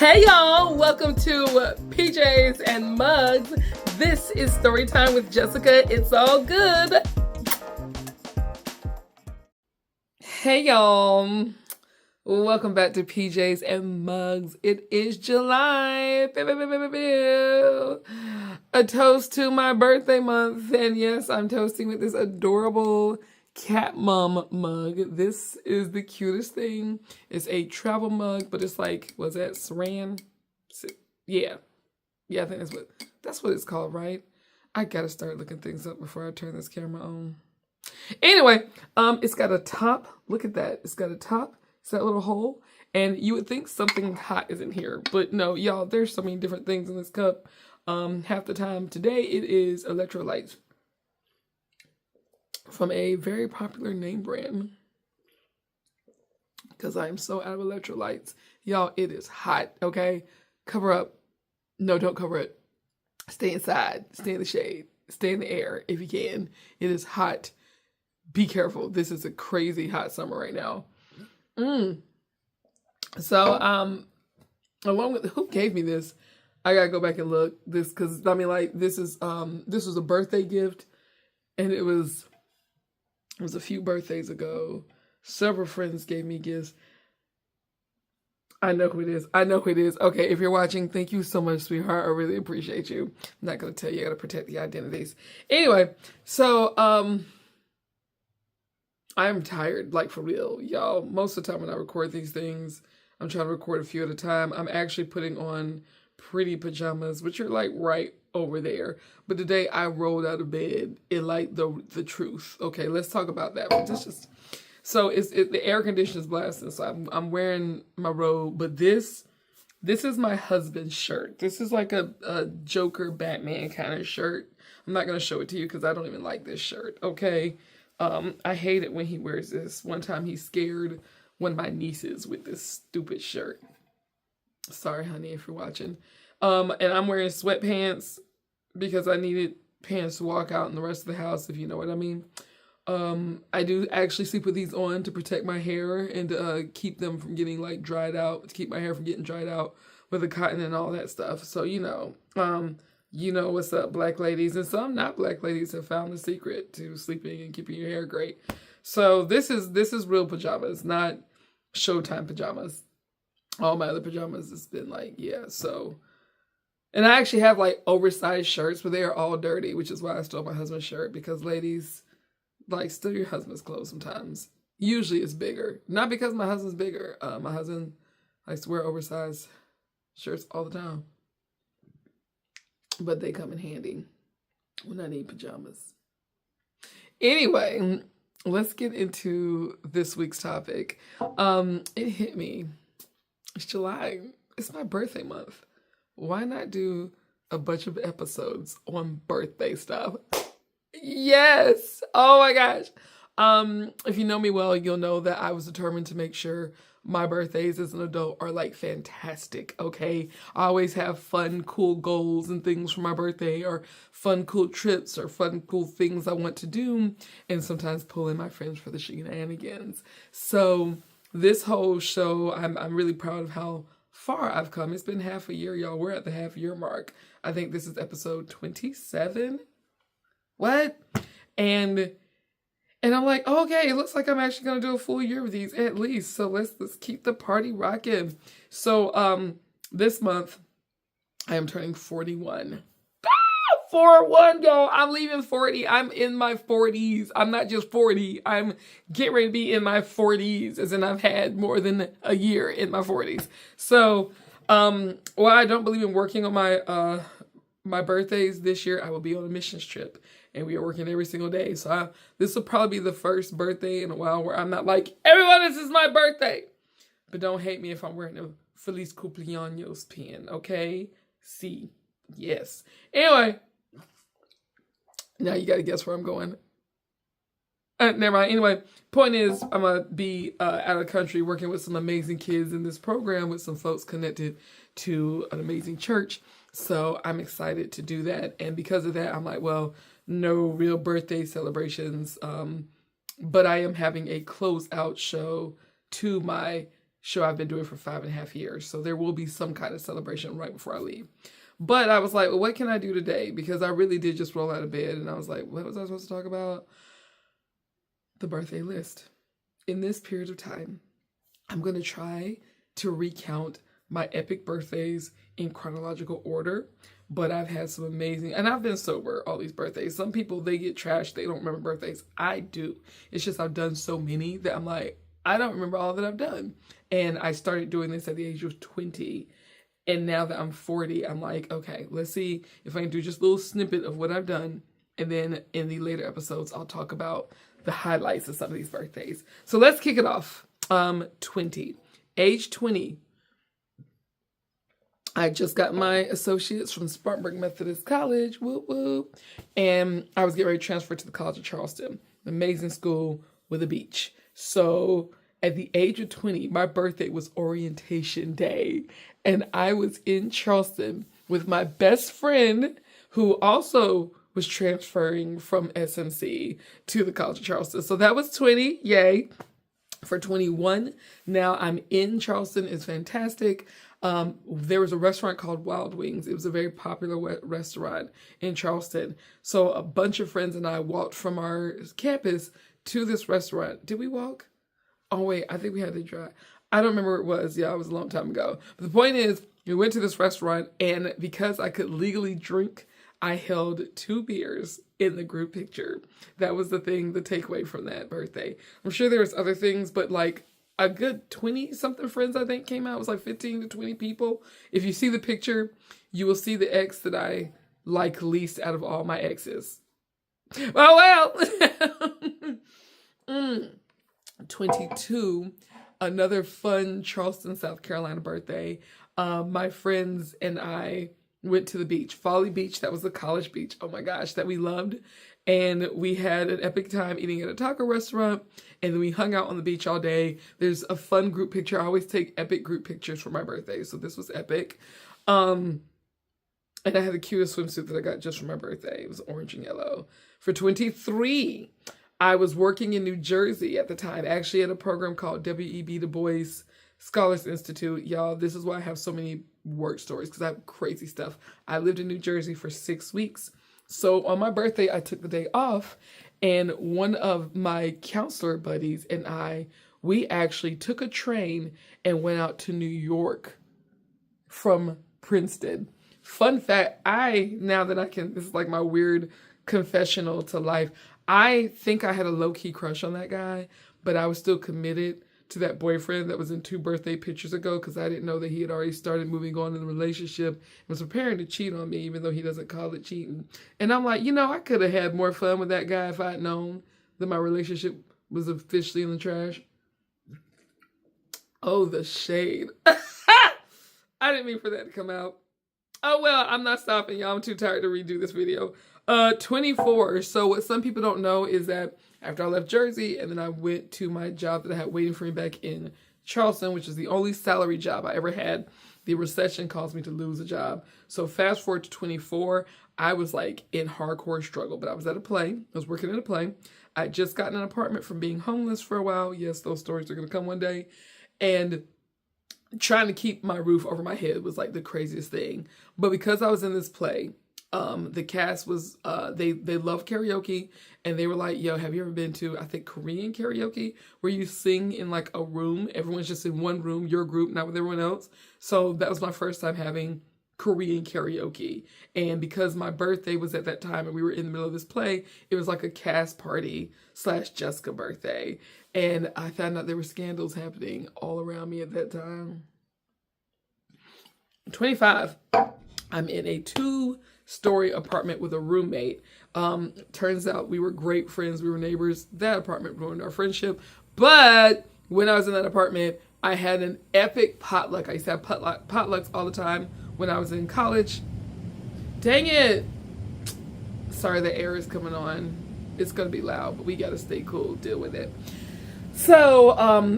Hey y'all, welcome to PJs and Mugs. This is Story Time with Jessica. It's all good. Hey y'all, welcome back to PJs and Mugs. It is July. A toast to my birthday month. And yes, I'm toasting with this adorable cat mom mug. This is the cutest thing. It's a travel mug, but it's like, was that saran? Yeah, I think that's what it's called, right? I gotta start looking things up before I turn this camera on. Anyway, it's got a top. Look at that. It's got a top. It's that little hole, and you would think something hot is in here, but no, y'all. There's so many different things in this cup. Half the time today it is electrolytes from a very popular name brand, because I am so out of electrolytes. Y'all, it is hot, okay? Cover up. No, don't cover it. Stay inside. Stay in the shade. Stay in the air if you can. It is hot. Be careful. This is a crazy hot summer right now. So, along with, who gave me this? I gotta go back and look this, because I mean, like, this was a birthday gift, and it was a few birthdays ago. Several friends gave me gifts. I know who it is. Okay, if you're watching, thank you so much, sweetheart. I really appreciate you. I'm not gonna tell you. I gotta protect the identities. Anyway, so I'm tired, like, for real, y'all. Most of the time when I record these things, I'm trying to record a few at a time. I'm actually putting on pretty pajamas, which are like right over there. But today I rolled out of bed in like the truth. Okay, let's talk about that. But so the air conditioner is blasting, so I'm wearing my robe. But this is my husband's shirt. This is like a Joker Batman kind of shirt. I'm not gonna show it to you because I don't even like this shirt. Okay, I hate it when he wears this. One time he scared one of my nieces with this stupid shirt. Sorry, honey, if you're watching. And I'm wearing sweatpants because I needed pants to walk out in the rest of the house, if you know what I mean. I do actually sleep with these on to protect my hair and to keep them from getting like dried out, to keep my hair from getting dried out with the cotton and all that stuff. So, you know what's up, black ladies, and some not black ladies have found the secret to sleeping and keeping your hair great. So this is real pajamas, not Showtime pajamas. All my other pajamas has been like, yeah, so. And I actually have like oversized shirts, but they are all dirty, which is why I stole my husband's shirt, because ladies, like, steal your husband's clothes sometimes. Usually it's bigger. Not because my husband's bigger. My husband likes to wear oversized shirts all the time. But they come in handy when I need pajamas. Anyway, let's get into this week's topic. It hit me. It's July. It's my birthday month. Why not do a bunch of episodes on birthday stuff? Yes. Oh my gosh. If you know me well, you'll know that I was determined to make sure my birthdays as an adult are like fantastic. Okay. I always have fun, cool goals and things for my birthday, or fun, cool trips, or fun, cool things I want to do. And sometimes pull in my friends for the shenanigans. So this whole show, I'm really proud of how far I've come. It's been half a year, y'all. We're at the half year mark. I think this is episode 27. What? And I'm like, oh, okay, it looks like I'm actually gonna do a full year of these at least. So let's keep the party rocking. So this month I am turning 41. 41, y'all. I'm leaving 40. I'm in my 40s. I'm not just 40. I'm getting ready to be in my 40s, as in I've had more than a year in my 40s. So, while I don't believe in working on my birthdays this year, I will be on a missions trip, and we are working every single day. So this will probably be the first birthday in a while where I'm not like, everyone, this is my birthday. But don't hate me if I'm wearing a Feliz Cumpleaños pin, okay? See, yes. Anyway. Now you got to guess where I'm going. Never mind. Anyway, point is, I'm going to be out of the country working with some amazing kids in this program with some folks connected to an amazing church. So I'm excited to do that. And because of that, I'm like, well, no real birthday celebrations. But I am having a closeout show to my show I've been doing for 5.5 years. So there will be some kind of celebration right before I leave. But I was like, well, what can I do today? Because I really did just roll out of bed and I was like, what was I supposed to talk about? The birthday list. In this period of time, I'm going to try to recount my epic birthdays in chronological order. But I've had some amazing, and I've been sober all these birthdays. Some people, they get trashed. They don't remember birthdays. I do. It's just I've done so many that I'm like, I don't remember all that I've done. And I started doing this at the age of 20. And now that I'm 40, I'm like, okay, let's see if I can do just a little snippet of what I've done. And then in the later episodes, I'll talk about the highlights of some of these birthdays. So let's kick it off. 20. Age 20. I just got my associates from Spartanburg Methodist College, whoop whoop, and I was getting ready to transfer to the College of Charleston, amazing school with a beach. So at the age of 20, my birthday was orientation day, and I was in Charleston with my best friend who also was transferring from SMC to the College of Charleston. So that was 20, yay. For 21, now I'm in Charleston. It's fantastic. There was a restaurant called Wild Wings. It was a very popular restaurant in Charleston. So a bunch of friends and I walked from our campus to this restaurant. Did we walk? Oh, wait, I think we had to drive. I don't remember what it was. Yeah, it was a long time ago. But the point is, we went to this restaurant, and because I could legally drink, I held 2 beers in the group picture. That was the thing, the takeaway from that birthday. I'm sure there was other things, but like a good 20-something friends, I think, came out. It was like 15 to 20 people. If you see the picture, you will see the ex that I like least out of all my exes. Oh, well. 22, another fun Charleston, South Carolina birthday. My friends and I went to the beach, Folly Beach. That was the college beach. Oh my gosh, that we loved. And we had an epic time eating at a taco restaurant. And then we hung out on the beach all day. There's a fun group picture. I always take epic group pictures for my birthday. So this was epic. And I had the cutest swimsuit that I got just for my birthday. It was orange and yellow. For 23, I was working in New Jersey at the time, actually at a program called W.E.B. Du Bois Scholars Institute. Y'all, this is why I have so many work stories, because I have crazy stuff. I lived in New Jersey for 6 weeks. So on my birthday, I took the day off, and one of my counselor buddies and I, we actually took a train and went out to New York from Princeton. Fun fact, this is like my weird confessional to life. I think I had a low-key crush on that guy, but I was still committed to that boyfriend that was in 2 birthday pictures ago, because I didn't know that he had already started moving on in a relationship and was preparing to cheat on me, even though he doesn't call it cheating. And I'm like, I could have had more fun with that guy if I had known that my relationship was officially in the trash. Oh, the shade. I didn't mean for that to come out. Oh, well, I'm not stopping, y'all. I'm too tired to redo this video. 24. So what some people don't know is that after I left Jersey and then I went to my job that I had waiting for me back in Charleston, which is the only salary job I ever had, the recession caused me to lose a job. So fast forward to 24, I was like in hardcore struggle, but I was at a play. I was working at a play. I had just gotten an apartment from being homeless for a while. Yes, those stories are going to come one day. And trying to keep my roof over my head was like the craziest thing. But because I was in this play, the cast was, they love karaoke, and they were like, yo, have you ever been to, I think, Korean karaoke, where you sing in like a room, everyone's just in one room, your group, not with everyone else. So that was my first time having Korean karaoke. And because my birthday was at that time and we were in the middle of this play, it was like a cast party / Jessica birthday. And I found out there were scandals happening all around me at that time. 25, I'm in a 2-story apartment with a roommate. Turns out we were great friends. We were neighbors. That apartment ruined our friendship. But when I was in that apartment, I had an epic potluck. I used to have potlucks all the time when I was in college. Dang it. Sorry, the air is coming on. It's going to be loud, but we got to stay cool, deal with it. So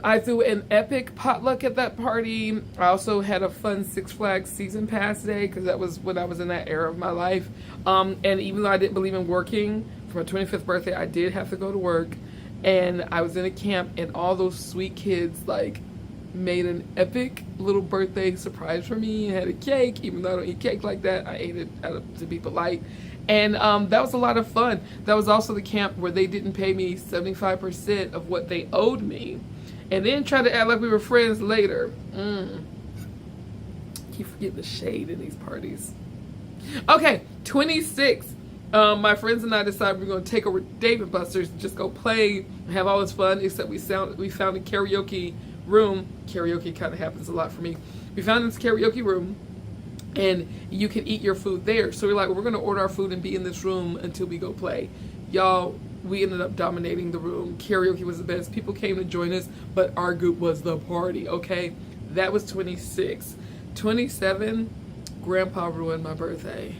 I threw an epic potluck at that party. I also had a fun Six Flags season pass day, because that was when I was in that era of my life. And even though I didn't believe in working, for my 25th birthday, I did have to go to work. And I was in a camp, and all those sweet kids, like, made an epic little birthday surprise for me. Had a cake, even though I don't eat cake like that. I ate it to be polite. And that was a lot of fun. That was also the camp where they didn't pay me 75% of what they owed me. And then tried to act like we were friends later. Keep forgetting the shade in these parties. Okay, 26. My friends and I decided we were going to take over Dave & Buster's and just go play and have all this fun, except we found a karaoke room. Karaoke kind of happens a lot for me. We found this karaoke room, and you can eat your food there. So we're like, we're going to order our food and be in this room until we go play. Y'all, we ended up dominating the room. Karaoke was the best. People came to join us, but our group was the party, okay? That was 26. 27, Grandpa ruined my birthday.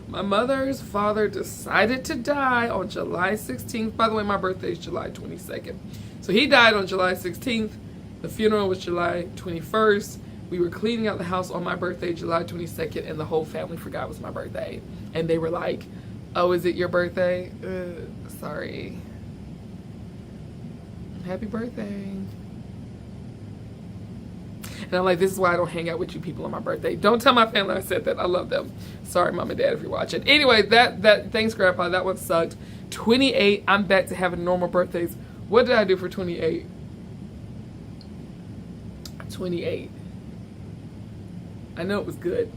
My mother's father decided to die on July 16th. By the way, my birthday is July 22nd. So he died on July 16th. The funeral was July 21st. We were cleaning out the house on my birthday, July 22nd, and the whole family forgot it was my birthday. And they were like, oh, is it your birthday? Sorry. Happy birthday. And I'm like, this is why I don't hang out with you people on my birthday. Don't tell my family I said that. I love them. Sorry, Mom and Dad, if you're watching. Anyway, thanks, Grandpa. That one sucked. 28, I'm back to having normal birthdays. What did I do for 28? 28. I know it was good.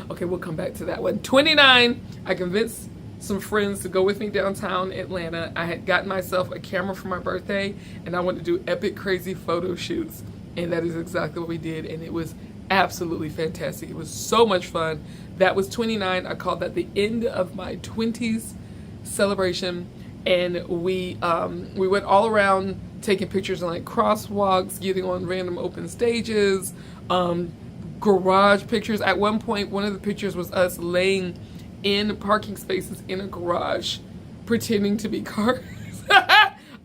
Okay, we'll come back to that one. 29, I convinced some friends to go with me downtown Atlanta. I had gotten myself a camera for my birthday, and I wanted to do epic, crazy photo shoots. And that is exactly what we did, and it was absolutely fantastic. It was so much fun. That was 29. I called that the end of my 20s celebration. And we went all around taking pictures on like crosswalks, getting on random open stages, garage pictures. At one point, one of the pictures was us laying in parking spaces in a garage, pretending to be cars.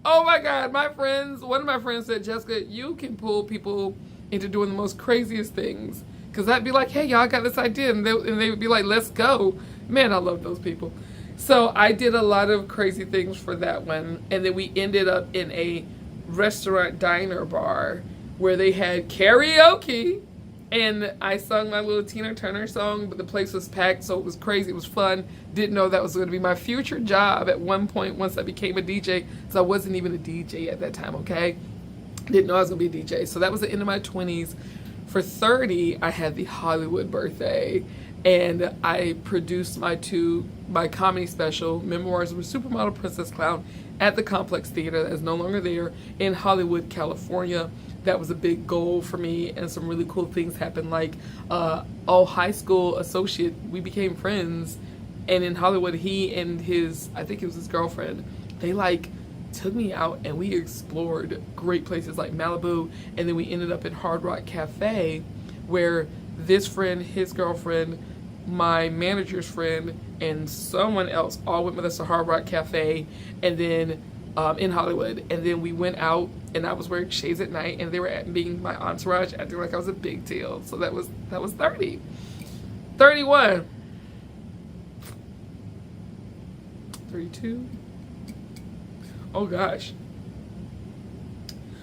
Oh my God, one of my friends said, Jessica, you can pull people into doing the most craziest things. Because I'd be like, hey, y'all, I got this idea. And they would be like, let's go. Man, I love those people. So I did a lot of crazy things for that one. And then we ended up in a restaurant diner bar where they had karaoke. And I sung my little Tina Turner song, but the place was packed, so it was crazy. It was fun. Didn't know that was going to be my future job at one point once I became a DJ. So I wasn't even a DJ at that time, okay? Didn't know I was going to be a DJ. So that was the end of my 20s. For 30, I had the Hollywood birthday. And I produced my comedy special, Memoirs of a Supermodel Princess Clown, at the Complex Theater that is no longer there in Hollywood, California. That was a big goal for me, and some really cool things happened. Like, high school associate, we became friends, and in Hollywood, he and I think it was his girlfriend, they like took me out and we explored great places like Malibu, and then we ended up at Hard Rock Cafe, where this friend, his girlfriend, my manager's friend, and someone else all went with us to Hard Rock Cafe, and then in Hollywood. And then we went out, and I was wearing shades at night, and they were being my entourage, acting like I was a big deal. So that was 30. 31. 32. Oh gosh.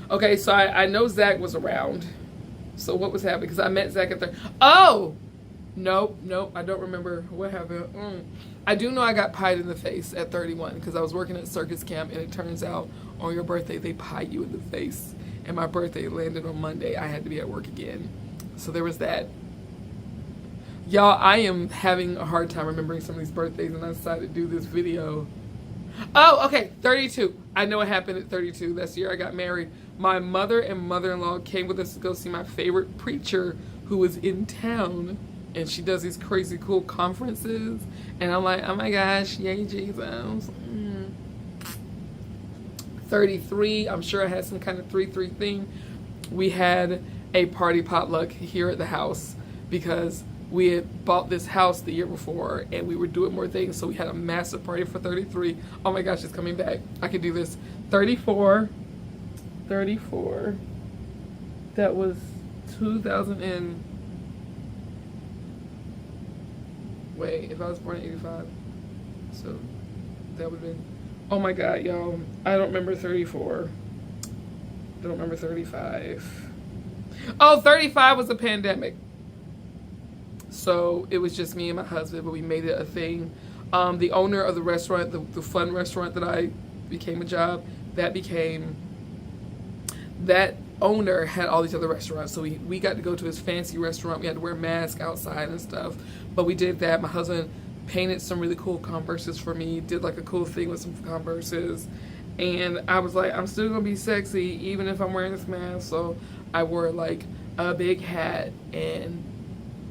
Okay, so I know Zach was around. So what was happening? Because I met Zach at 30. Oh! Nope, I don't remember what happened. I do know I got pied in the face at 31 because I was working at circus camp, and it turns out on your birthday they pie you in the face. And my birthday landed on Monday. I had to be at work again. So there was that. Y'all, I am having a hard time remembering some of these birthdays, and I decided to do this video. Oh, okay, 32. I know what happened at 32. That's the year I got married. My mother and mother-in-law came with us to go see my favorite preacher who was in town. And she does these crazy cool conferences. And I'm like, oh my gosh, yay Jesus. 33, I'm sure I had some kind of 3-3 thing. We had a party potluck here at the house because we had bought this house the year before and we were doing more things. So we had a massive party for 33. Oh my gosh, it's coming back. I can do this. 34. That was 2000 and... Wait, if I was born in 85, so that would have been, oh my God, y'all, I don't remember 34. don't remember 35. Oh, 35 was a pandemic. So it was just me and my husband, but we made it a thing. The owner of the restaurant, the fun restaurant that I became a job, that owner had all these other restaurants. So we got to go to his fancy restaurant. We had to wear masks outside and stuff. But we did that. My husband painted some really cool Converses for me, did like a cool thing with some Converses. And I was like, I'm still gonna be sexy even if I'm wearing this mask. So I wore like a big hat, and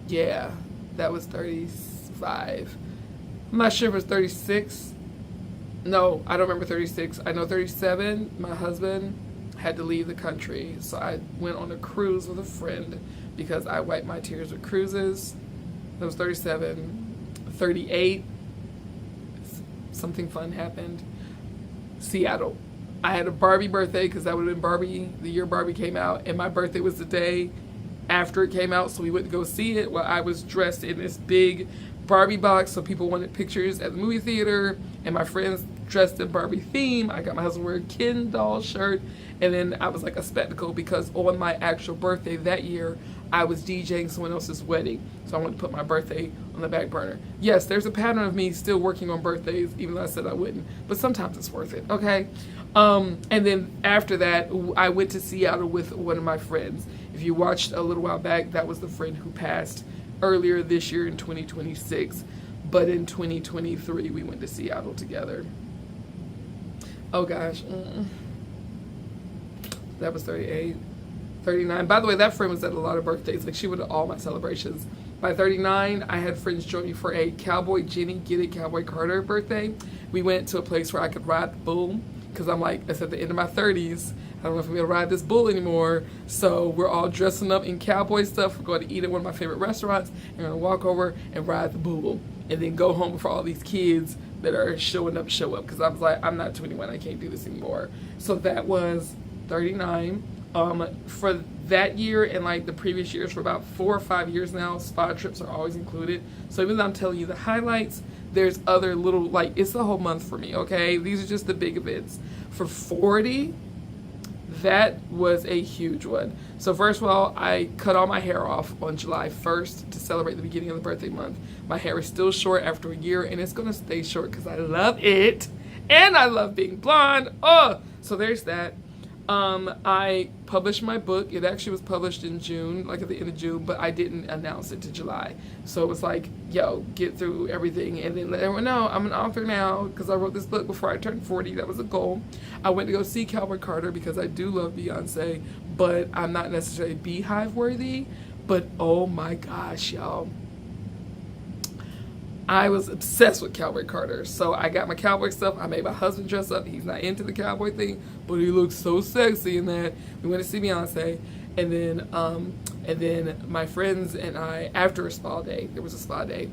yeah, that was 35. I'm not sure if it was 36. No, I don't remember 36. I know 37, my husband had to leave the country. So I went on a cruise with a friend because I wipe my tears with cruises. That was 37. 38, something fun happened. Seattle. I had a Barbie birthday because that would have been Barbie, the year Barbie came out, and my birthday was the day after it came out, so we went to go see it. Well, I was dressed in this big Barbie box, so people wanted pictures at the movie theater, and my friends dressed in Barbie theme. I got my husband wearing a Ken doll shirt, and then I was like a spectacle because on my actual birthday that year, I was DJing someone else's wedding, so I wanted to put my birthday on the back burner. Yes, there's a pattern of me still working on birthdays, even though I said I wouldn't, but sometimes it's worth it, okay? And then after that, I went to Seattle with one of my friends. If you watched a little while back, that was the friend who passed earlier this year in 2026, but in 2023, we went to Seattle together. Oh gosh, that was 38. 39. By the way, that friend was at a lot of birthdays. Like, she went to all my celebrations. By 39, I had friends join me for a Cowboy Jenny Get It Cowboy Carter birthday. We went to a place where I could ride the bull because I'm like, it's at the end of my 30s. I don't know if I'm going to ride this bull anymore. So we're all dressing up in cowboy stuff. We're going to eat at one of my favorite restaurants, and we're going to walk over and ride the bull and then go home before all these kids that are showing up show up, because I was like, I'm not 21. I can't do this anymore. So that was 39. For that year and like the previous years, for about 4 or 5 years now, spa trips are always included. So even though I'm telling you the highlights, there's other little, like, it's the whole month for me, okay? These are just the big events. For 40, that was a huge one. So first of all, I cut all my hair off on July 1st to celebrate the beginning of the birthday month. My hair is still short after a year, and it's gonna stay short because I love it. And I love being blonde. Oh, so there's that. I published my book. It actually was published in June, like at the end of June, but I didn't announce it to July. So it was like, yo, get through everything and then let everyone know I'm an author now because I wrote this book before I turned 40. That was a goal. I went to go see Cowboy Carter because I do love Beyonce, but I'm not necessarily Beehive worthy. But oh my gosh, y'all. I was obsessed with Cowboy Carter. So I got my cowboy stuff. I made my husband dress up. He's not into the cowboy thing, but he looks so sexy in that. We went to see Beyonce. And then my friends and I, after a spa day, there was a spa day,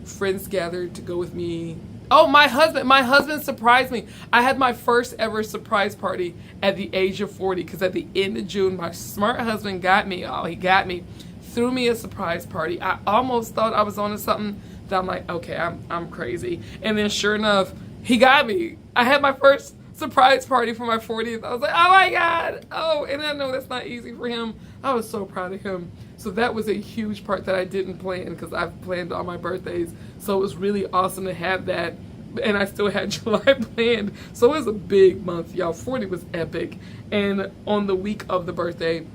friends gathered to go with me. Oh, my husband surprised me. I had my first ever surprise party at the age of 40 because at the end of June, my smart husband got me. Oh, he got me. Threw me a surprise party. I almost thought I was on to something. That I'm like, okay, I'm crazy. And then sure enough, he got me. I had my first surprise party for my 40th. I was like, oh my God. Oh, and I know that's not easy for him. I was so proud of him. So that was a huge part that I didn't plan because I've planned all my birthdays. So it was really awesome to have that. And I still had July planned. So it was a big month, y'all. 40 was epic. And on the week of the birthday,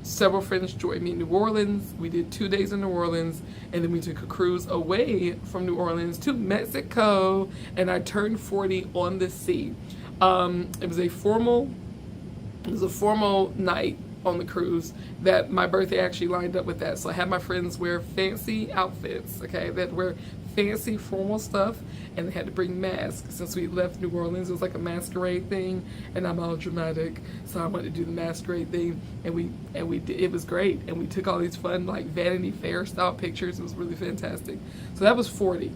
several friends joined me in New Orleans. We did 2 days in New Orleans, and then we took a cruise away from New Orleans to Mexico, and I turned 40 on the sea. It was a formal night on the cruise that my birthday actually lined up with that. So I had my friends wear fancy outfits, okay, that wear fancy formal stuff, and they had to bring masks. Since we left New Orleans, it was like a masquerade thing, and I'm all dramatic, so I wanted to do the masquerade thing, and we did. It was great, and we took all these fun like Vanity Fair style pictures. It was really fantastic. So that was 40.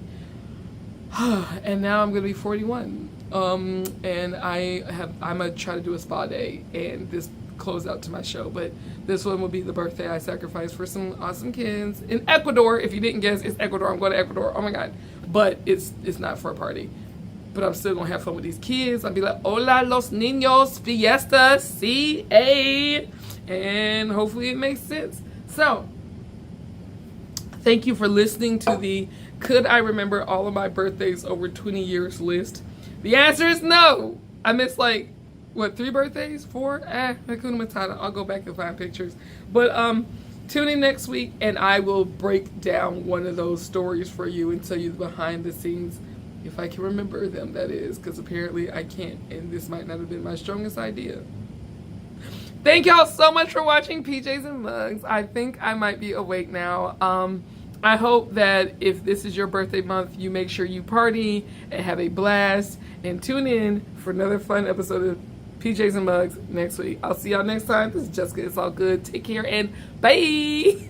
And now I'm gonna be 41. And I'm gonna try to do a spa day, and this close out to my show, but this one will be the birthday I sacrificed for some awesome kids in Ecuador. If you didn't guess, it's Ecuador. I'm going to Ecuador. Oh my God. But it's not for a party. but I'm still gonna have fun with these kids. I'll be like, hola los niños, fiesta, C-A, and hopefully it makes sense. So, thank you for listening to the Could I Remember All of My Birthdays Over 20 Years list. The answer is no. I missed like, what, 3 birthdays? 4? Hakuna Matata. I'll go back and find pictures. But tune in next week and I will break down one of those stories for you and tell you the behind the scenes, if I can remember them, that is, because apparently I can't, and this might not have been my strongest idea. Thank y'all so much for watching PJs and Mugs. I think I might be awake now. I hope that if this is your birthday month, you make sure you party and have a blast, and tune in for another fun episode of PJs and Mugs next week. I'll see y'all next time. This is Jessica. It's all good. Take care and bye.